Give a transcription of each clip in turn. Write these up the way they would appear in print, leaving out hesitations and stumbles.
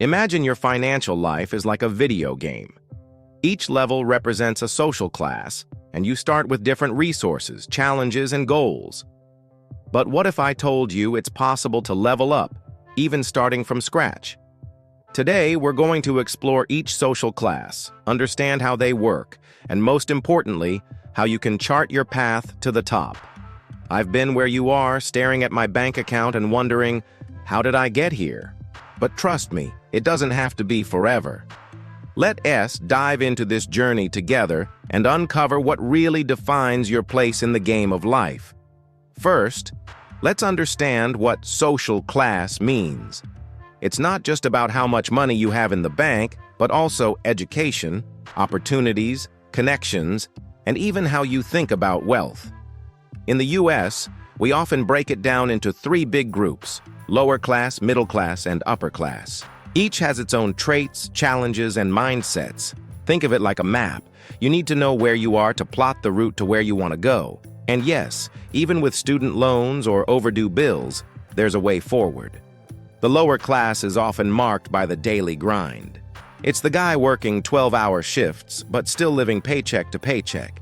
Imagine your financial life is like a video game. Each level represents a social class, and you start with different resources, challenges, and goals. But what if I told you it's possible to level up, even starting from scratch? Today, we're going to explore each social class, understand how they work, and most importantly, how you can chart your path to the top. I've been where you are, staring at my bank account and wondering, how did I get here? But trust me, it doesn't have to be forever. Let us dive into this journey together and uncover what really defines your place in the game of life. First, let's understand what social class means. It's not just about how much money you have in the bank, but also education, opportunities, connections, and even how you think about wealth. In the US, we often break it down into three big groups: lower class, middle class, and upper class. Each has its own traits, challenges, and mindsets. Think of it like a map. You need to know where you are to plot the route to where you want to go. And yes, even with student loans or overdue bills, there's a way forward. The lower class is often marked by the daily grind. It's the guy working 12-hour shifts, but still living paycheck to paycheck.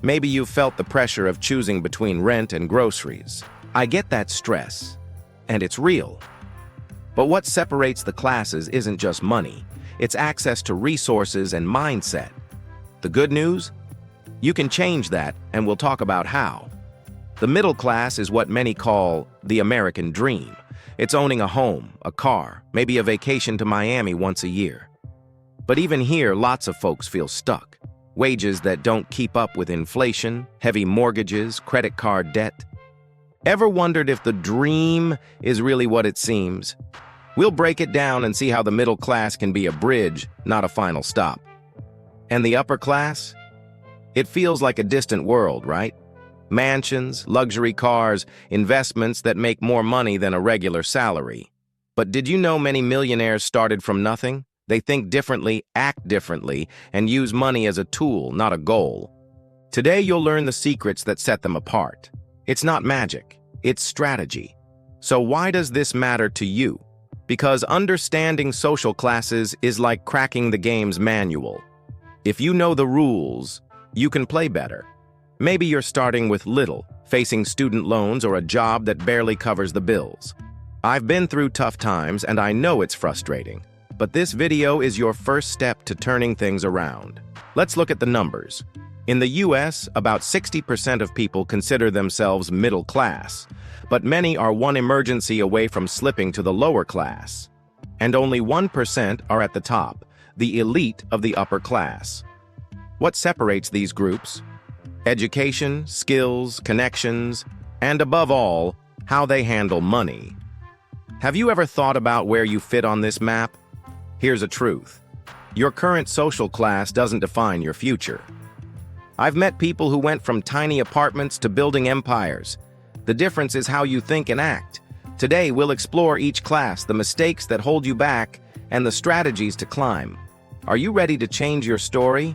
Maybe you've felt the pressure of choosing between rent and groceries. I get that stress, and it's real. But what separates the classes isn't just money. It's access to resources and mindset. The good news? You can change that, and we'll talk about how. The middle class is what many call the American dream. It's owning a home, a car, maybe a vacation to Miami once a year. But even here, lots of folks feel stuck. Wages that don't keep up with inflation, heavy mortgages, credit card debt. Ever wondered if the dream is really what it seems? We'll break it down and see how the middle class can be a bridge, not a final stop. And the upper class? It feels like a distant world, right? Mansions, luxury cars, investments that make more money than a regular salary. But did you know many millionaires started from nothing? They think differently, act differently, and use money as a tool, not a goal. Today you'll learn the secrets that set them apart. It's not magic, it's strategy. So why does this matter to you? Because understanding social classes is like cracking the game's manual. If you know the rules, you can play better. Maybe you're starting with little, facing student loans or a job that barely covers the bills. I've been through tough times and I know it's frustrating. But this video is your first step to turning things around. Let's look at the numbers. In the US, about 60% of people consider themselves middle class, but many are one emergency away from slipping to the lower class. And only 1% are at the top, the elite of the upper class. What separates these groups? Education, skills, connections, and above all, how they handle money. Have you ever thought about where you fit on this map? Here's a truth. Your current social class doesn't define your future. I've met people who went from tiny apartments to building empires. The difference is how you think and act. Today, we'll explore each class, the mistakes that hold you back, and the strategies to climb. Are you ready to change your story?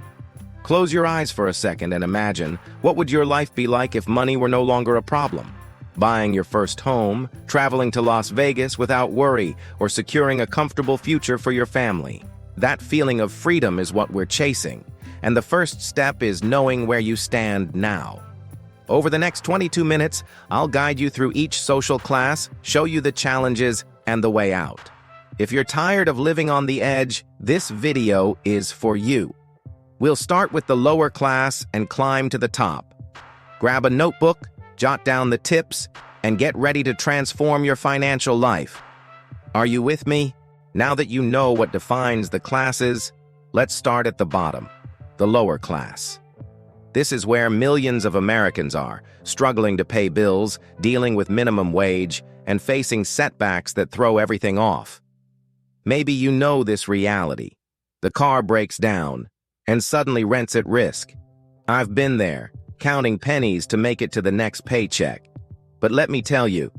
Close your eyes for a second and imagine, what would your life be like if money were no longer a problem? Buying your first home, traveling to Las Vegas without worry, or securing a comfortable future for your family. That feeling of freedom is what we're chasing. And the first step is knowing where you stand now. Over the next 22 minutes, I'll guide you through each social class, show you the challenges and the way out. If you're tired of living on the edge, this video is for you. We'll start with the lower class and climb to the top. Grab a notebook, jot down the tips, and get ready to transform your financial life. Are you with me? Now that you know what defines the classes, let's start at the bottom. The lower class. This is where millions of Americans are, struggling to pay bills, dealing with minimum wage, and facing setbacks that throw everything off. Maybe you know this reality. The car breaks down, and suddenly rent's at risk. I've been there, counting pennies to make it to the next paycheck. But let me tell you,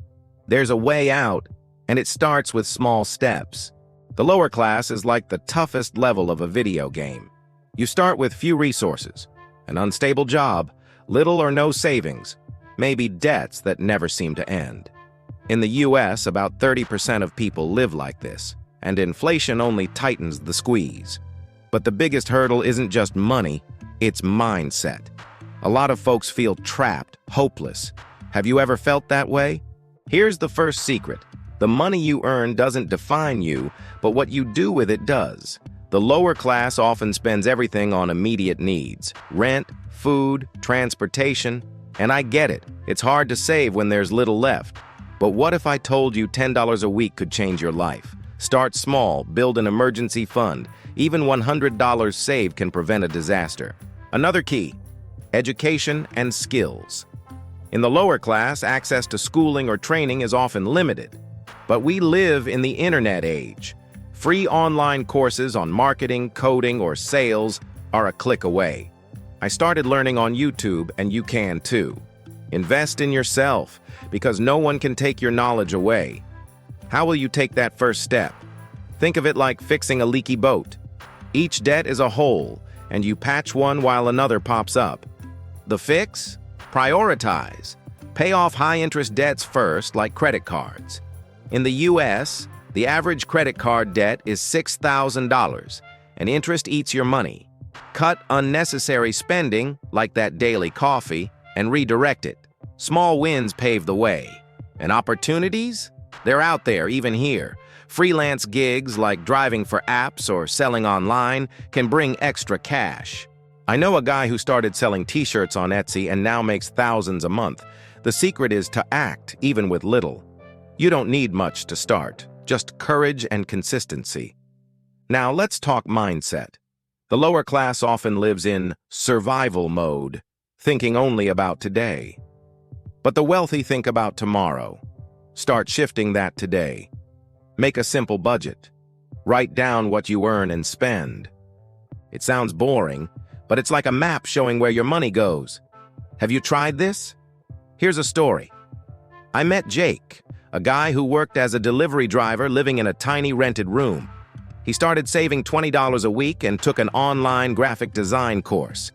there's a way out, and it starts with small steps. The lower class is like the toughest level of a video game. You start with few resources, an unstable job, little or no savings, maybe debts that never seem to end. In the US, about 30% of people live like this. and inflation only tightens the squeeze. But the biggest hurdle isn't just money, it's mindset. A lot of folks feel trapped, hopeless. Have you ever felt that way? Here's the first secret. The money you earn doesn't define you, but what you do with it does. The lower class often spends everything on immediate needs: rent, food, transportation. And I get it. It's hard to save when there's little left. But what if I told you $10 a week could change your life? Start small, build an emergency fund. Even $100 saved can prevent a disaster. Another key: education and skills. In the lower class, access to schooling or training is often limited. But we live in the internet age. Free online courses on marketing, coding, or sales are a click away. I started learning on YouTube, and you can too. Invest in yourself, because no one can take your knowledge away. How will you take that first step? Think of it like fixing a leaky boat. Each debt is a hole, and you patch one while another pops up. The fix? Prioritize. Pay off high-interest debts first, like credit cards. In the US, the average credit card debt is $6,000, and interest eats your money. Cut unnecessary spending, like that daily coffee, and redirect it. Small wins pave the way. And opportunities? They're out there, even here. Freelance gigs like driving for apps or selling online can bring extra cash. I know a guy who started selling t-shirts on Etsy and now makes thousands a month. The secret is to act, even with little. You don't need much to start, just courage and consistency. Now let's talk mindset. The lower class often lives in survival mode, thinking only about today. But the wealthy think about tomorrow. Start shifting that today. Make a simple budget. Write down what you earn and spend. It sounds boring, but it's like a map showing where your money goes. Have you tried this? Here's a story. I met Jake, a guy who worked as a delivery driver living in a tiny rented room. He started saving $20 a week and took an online graphic design course.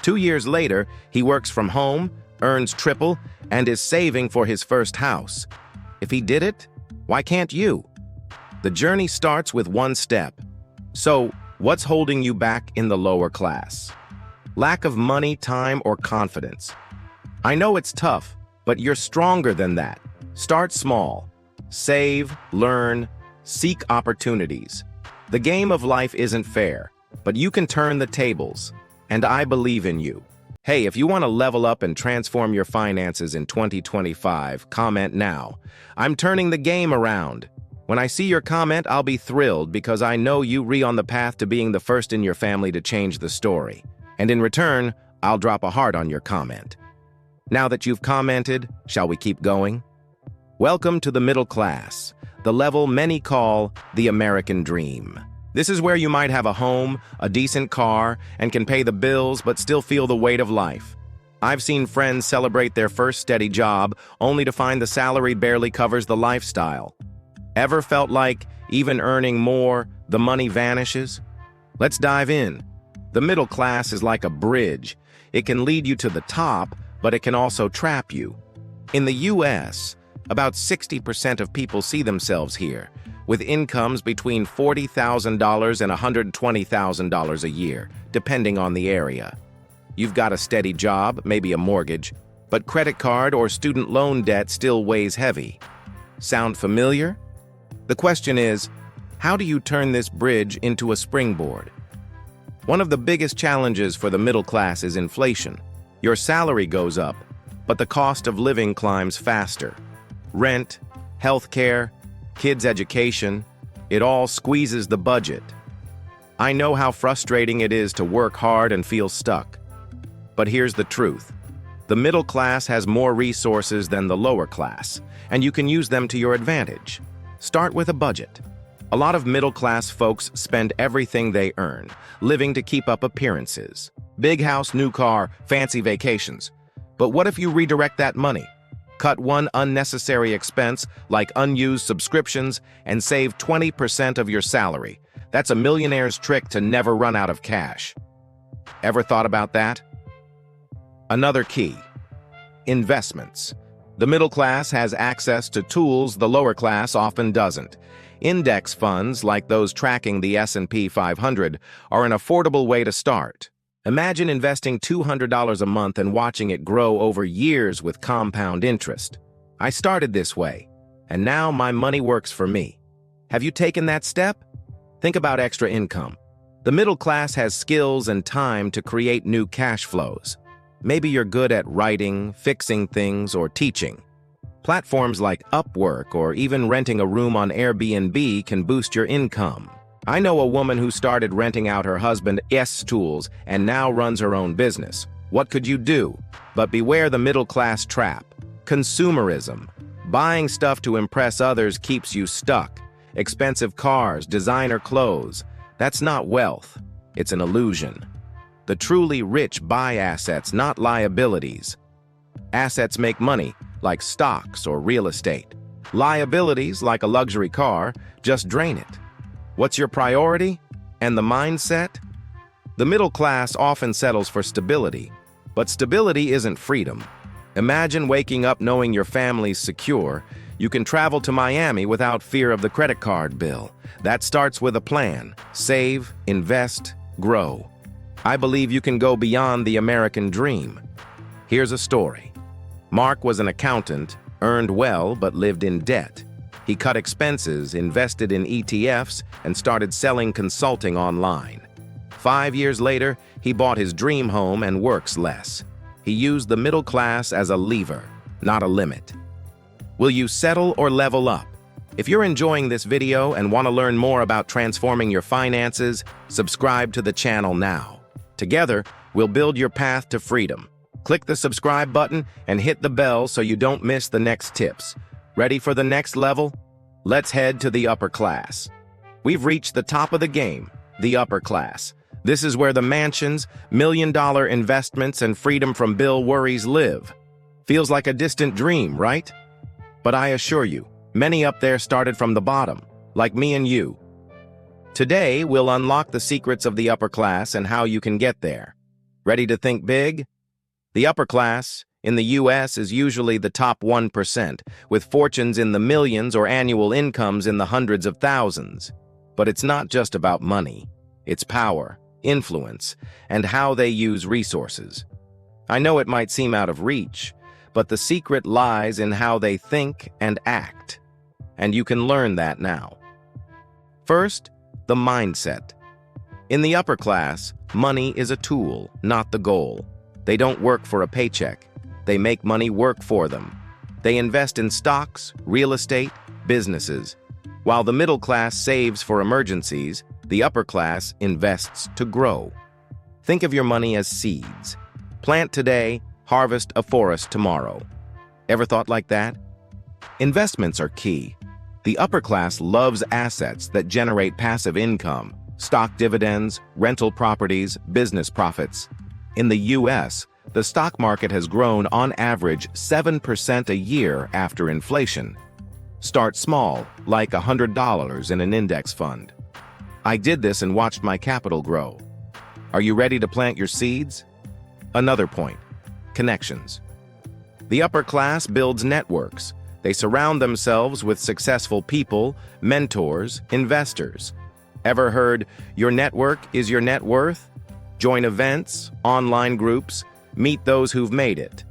2 years later, he works from home, earns triple, and is saving for his first house. If he did it, why can't you? The journey starts with one step. So, what's holding you back in the lower class? Lack of money, time, or confidence? I know it's tough, but you're stronger than that. Start small. Save, learn, seek opportunities. The game of life isn't fair, but you can turn the tables, and I believe in you. Hey, if you want to level up and transform your finances in 2025, comment now. I'm turning the game around. When I see your comment, I'll be thrilled because I know you're on the path to being the first in your family to change the story. And in return, I'll drop a heart on your comment. Now that you've commented, shall we keep going? Welcome to the middle class, the level many call the American dream. This is where you might have a home, a decent car, and can pay the bills but still feel the weight of life. I've seen friends celebrate their first steady job only to find the salary barely covers the lifestyle. Ever felt like, even earning more, the money vanishes? Let's dive in. The middle class is like a bridge. It can lead you to the top, but it can also trap you. In the US, about 60% of people see themselves here, with incomes between $40,000 and $120,000 a year, depending on the area. You've got a steady job, maybe a mortgage, but credit card or student loan debt still weighs heavy. Sound familiar? The question is, how do you turn this bridge into a springboard? One of the biggest challenges for the middle class is inflation. Your salary goes up, but the cost of living climbs faster. Rent, healthcare, kids' education, it all squeezes the budget. I know how frustrating it is to work hard and feel stuck. But here's the truth. The middle class has more resources than the lower class, and you can use them to your advantage. Start with a budget. A lot of middle-class folks spend everything they earn, living to keep up appearances. Big house, new car, fancy vacations. But what if you redirect that money? Cut one unnecessary expense, like unused subscriptions, and save 20% of your salary. That's a millionaire's trick to never run out of cash. Ever thought about that? Another key: investments. The middle class has access to tools the lower class often doesn't. Index funds, like those tracking the S&P 500, are an affordable way to start. Imagine investing $200 a month and watching it grow over years with compound interest. I started this way, and now my money works for me. Have you taken that step? Think about extra income. The middle class has skills and time to create new cash flows. Maybe you're good at writing, fixing things, or teaching. Platforms like Upwork or even renting a room on Airbnb can boost your income. I know a woman who started renting out her husband's tools and now runs her own business. What could you do? But beware the middle-class trap. Consumerism. Buying stuff to impress others keeps you stuck. Expensive cars, designer clothes. That's not wealth. It's an illusion. The truly rich buy assets, not liabilities. Assets make money, like stocks or real estate. Liabilities, like a luxury car, just drain it. What's your priority? And the mindset? The middle class often settles for stability, but stability isn't freedom. Imagine waking up knowing your family's secure. You can travel to Miami without fear of the credit card bill. That starts with a plan. Save, invest, grow. I believe you can go beyond the American dream. Here's a story. Mark was an accountant, earned well but lived in debt. He cut expenses, invested in ETFs, and started selling consulting online. 5 years later, he bought his dream home and works less. He used the middle class as a lever, not a limit. Will you settle or level up? If you're enjoying this video and want to learn more about transforming your finances, subscribe to the channel now. Together, we'll build your path to freedom. Click the subscribe button and hit the bell so you don't miss the next tips. Ready for the next level? Let's head to the upper class. We've reached the top of the game, the upper class. This is where the mansions, million-dollar investments, and freedom from bill worries live. Feels like a distant dream, right? But I assure you, many up there started from the bottom, like me and you. Today, we'll unlock the secrets of the upper class and how you can get there. Ready to think big? The upper class in the U.S. is usually the top 1%, with fortunes in the millions or annual incomes in the hundreds of thousands. But it's not just about money. It's power, influence, and how they use resources. I know it might seem out of reach, but the secret lies in how they think and act. And you can learn that now. First, the mindset. In the upper class, money is a tool, not the goal. They don't work for a paycheck. They make money work for them. They invest in stocks, real estate, businesses. While the middle class saves for emergencies, the upper class invests to grow. Think of your money as seeds. Plant today, harvest a forest tomorrow. Ever thought like that? Investments are key. The upper class loves assets that generate passive income, stock dividends, rental properties, business profits. In the U.S., the stock market has grown on average 7% a year after inflation. Start small, like $100 in an index fund. I did this and watched my capital grow. Are you ready to plant your seeds? Another point, connections. The upper class builds networks. They surround themselves with successful people, mentors, investors. Ever heard, your network is your net worth? Join events, online groups, meet those who've made it.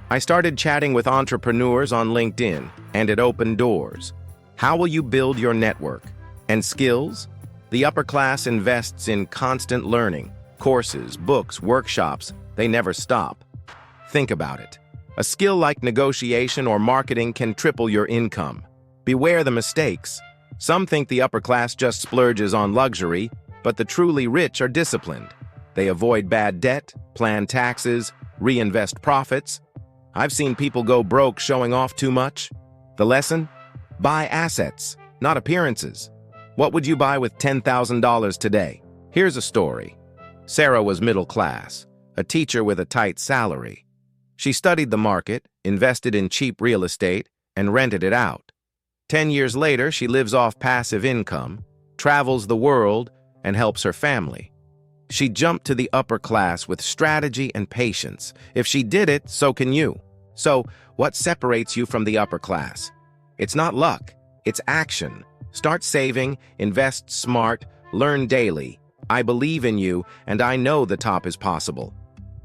I started chatting with entrepreneurs on LinkedIn, and it opened doors. How will you build your network? And skills? The upper class invests in constant learning, courses, books, workshops. They never stop. Think about it. A skill like negotiation or marketing can triple your income. Beware the mistakes. Some think the upper class just splurges on luxury, but the truly rich are disciplined. They avoid bad debt, plan taxes, reinvest profits. I've seen people go broke showing off too much. The lesson? Buy assets, not appearances. What would you buy with $10,000 today? Here's a story. Sarah was middle class, a teacher with a tight salary. She studied the market, invested in cheap real estate, and rented it out. 10 years later, she lives off passive income, travels the world, and helps her family. She jumped to the upper class with strategy and patience. If she did it, so can you. So, what separates you from the upper class? It's not luck, it's action. Start saving, invest smart, learn daily. I believe in you, and I know the top is possible.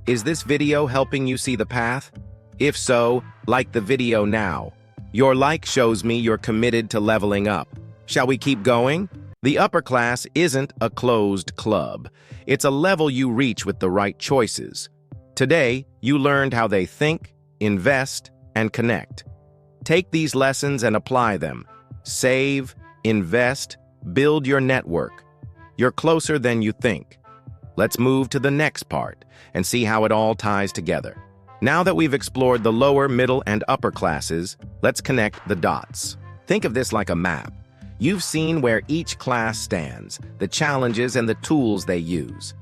Is this video helping you see the path? If so, like the video now. Your like shows me you're committed to leveling up. Shall we keep going? The upper class isn't a closed club. It's a level you reach with the right choices. Today, you learned how they think, invest, and connect. Take these lessons and apply them. Save, invest, build your network. You're closer than you think. Let's move to the next part and see how it all ties together. Now that we've explored the lower, middle, and upper classes, let's connect the dots. Think of this like a map. You've seen where each class stands, the challenges and the tools they use.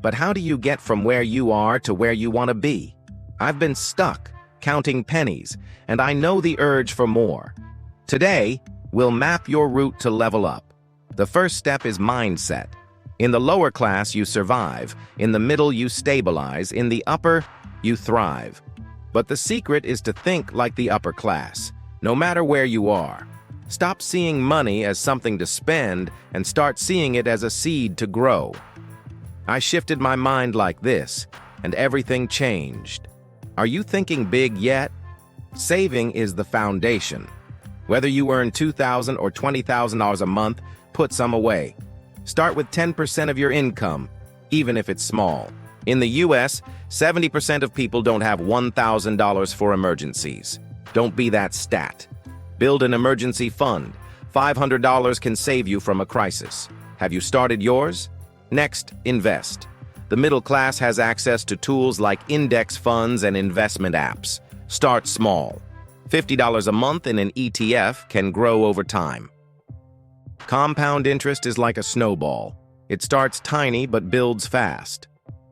But how do you get from where you are to where you want to be? I've been stuck, counting pennies, and I know the urge for more. Today, we'll map your route to level up. The first step is mindset. In the lower class, you survive. In the middle, you stabilize. In the upper, you thrive. But the secret is to think like the upper class, no matter where you are. Stop seeing money as something to spend and start seeing it as a seed to grow. I shifted my mind like this, and everything changed. Are you thinking big yet? Saving is the foundation. Whether you earn $2,000 or $20,000 a month, put some away. Start with 10% of your income, even if it's small. In the US, 70% of people don't have $1,000 for emergencies. Don't be that stat. Build an emergency fund. $500 can save you from a crisis. Have you started yours? Next, invest. The middle class has access to tools like index funds and investment apps. Start small. $50 a month in an ETF can grow over time. Compound interest is like a snowball. It starts tiny but builds fast.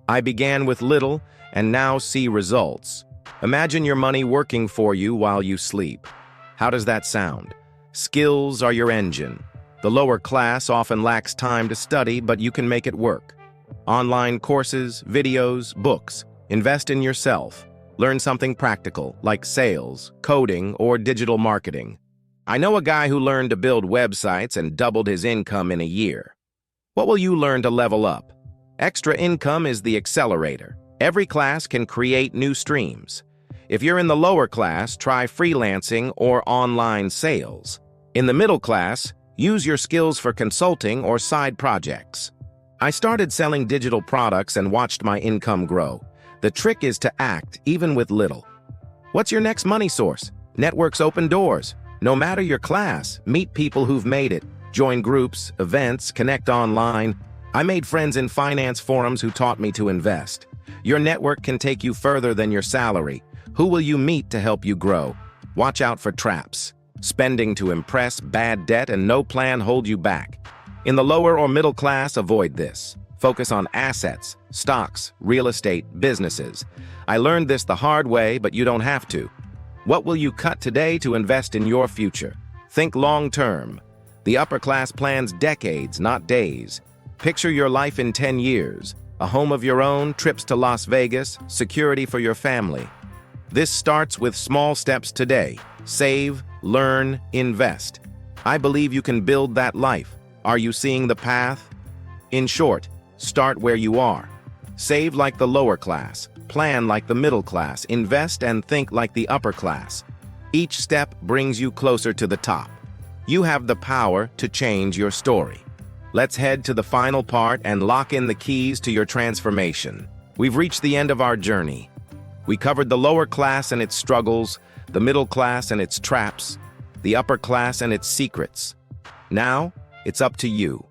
I began with little and now see results. Imagine your money working for you while you sleep. How does that sound? Skills are your engine. The lower class often lacks time to study, but you can make it work. Online courses, videos, books. Invest in yourself. Learn something practical, like sales, coding, or digital marketing. I know a guy who learned to build websites and doubled his income in a year. What will you learn to level up? Extra income is the accelerator. Every class can create new streams. If you're in the lower class, try freelancing or online sales. In the middle class, use your skills for consulting or side projects. I started selling digital products and watched my income grow. The trick is to act, even with little. What's your next money source? Networks open doors. No matter your class, meet people who've made it. Join groups, events, connect online. I made friends in finance forums who taught me to invest. Your network can take you further than your salary. Who will you meet to help you grow? Watch out for traps. Spending to impress, bad debt, and no plan hold you back. In the lower or middle class, avoid this. Focus on assets, stocks, real estate, businesses. I learned this the hard way, but you don't have to. What will you cut today to invest in your future? Think long-term. The upper class plans decades, not days. Picture your life in 10 years. A home of your own, trips to Las Vegas, security for your family. This starts with small steps today. Save, learn, invest. I believe you can build that life. Are you seeing the path? In short, start where you are. Save like the lower class, plan like the middle class, invest and think like the upper class. Each step brings you closer to the top. You have the power to change your story. Let's head to the final part and lock in the keys to your transformation. We've reached the end of our journey. We covered the lower class and its struggles, the middle class and its traps, the upper class and its secrets. Now, it's up to you.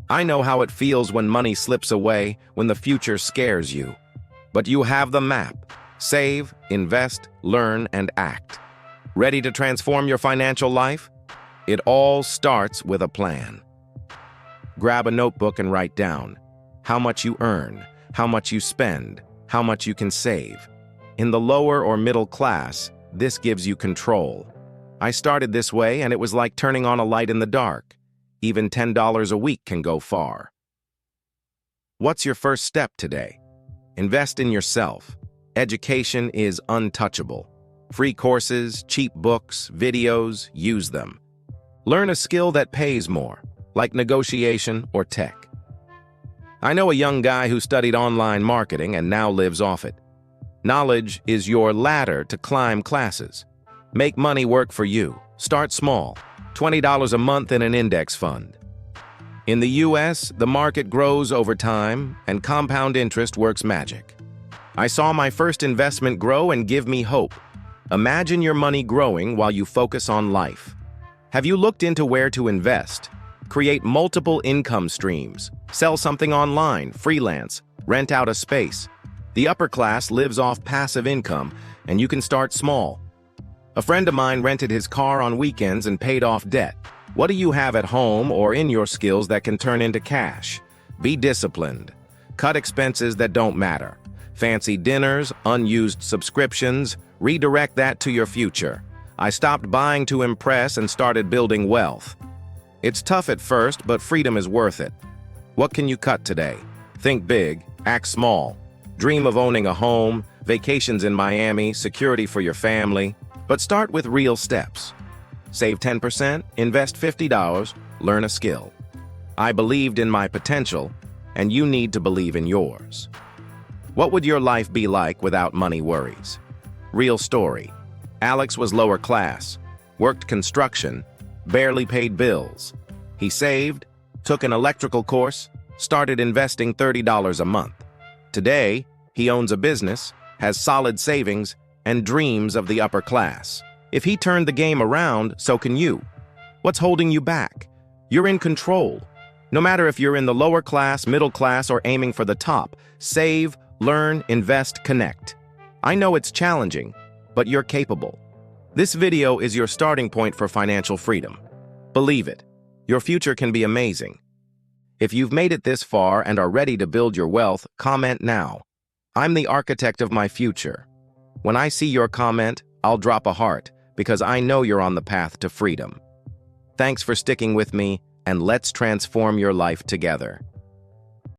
I know how it feels when money slips away, when the future scares you. But you have the map. Save, invest, learn, and act. Ready to transform your financial life? It all starts with a plan. Grab a notebook and write down how much you earn, how much you spend, how much you can save. In the lower or middle class, this gives you control. I started this way and it was like turning on a light in the dark. Even $10 a week can go far. What's your first step today? Invest in yourself. Education is untouchable. Free courses, cheap books, videos, use them. Learn a skill that pays more, like negotiation or tech. I know a young guy who studied online marketing and now lives off it. Knowledge is your ladder to climb classes. Make money work for you. Start small, $20 a month in an index fund. In the US, the market grows over time and compound interest works magic. I saw my first investment grow and give me hope. Imagine your money growing while you focus on life. Have you looked into where to invest? Create multiple income streams. Sell something online, freelance, rent out a space. The upper class lives off passive income, and you can start small. A friend of mine rented his car on weekends and paid off debt. What do you have at home or in your skills that can turn into cash? Be disciplined. Cut expenses that don't matter. Fancy dinners, unused subscriptions, redirect that to your future. I stopped buying to impress and started building wealth. It's tough at first, but freedom is worth it. What can you cut today? Think big, act small. Dream of owning a home, vacations in Miami, security for your family. But start with real steps. Save 10%, invest $50, learn a skill. I believed in my potential, and you need to believe in yours. What would your life be like without money worries? Real story. Alex was lower class, worked construction, barely paid bills. He saved, took an electrical course, started investing $30 a month. Today, he owns a business, has solid savings, and dreams of the upper class. If he turned the game around, so can you. What's holding you back? You're in control. No matter if you're in the lower class, middle class, or aiming for the top, save, learn, invest, connect. I know it's challenging, but you're capable. This video is your starting point for financial freedom. Believe it, your future can be amazing. If you've made it this far and are ready to build your wealth, comment now. I'm the architect of my future. When I see your comment, I'll drop a heart because I know you're on the path to freedom. Thanks for sticking with me, and let's transform your life together.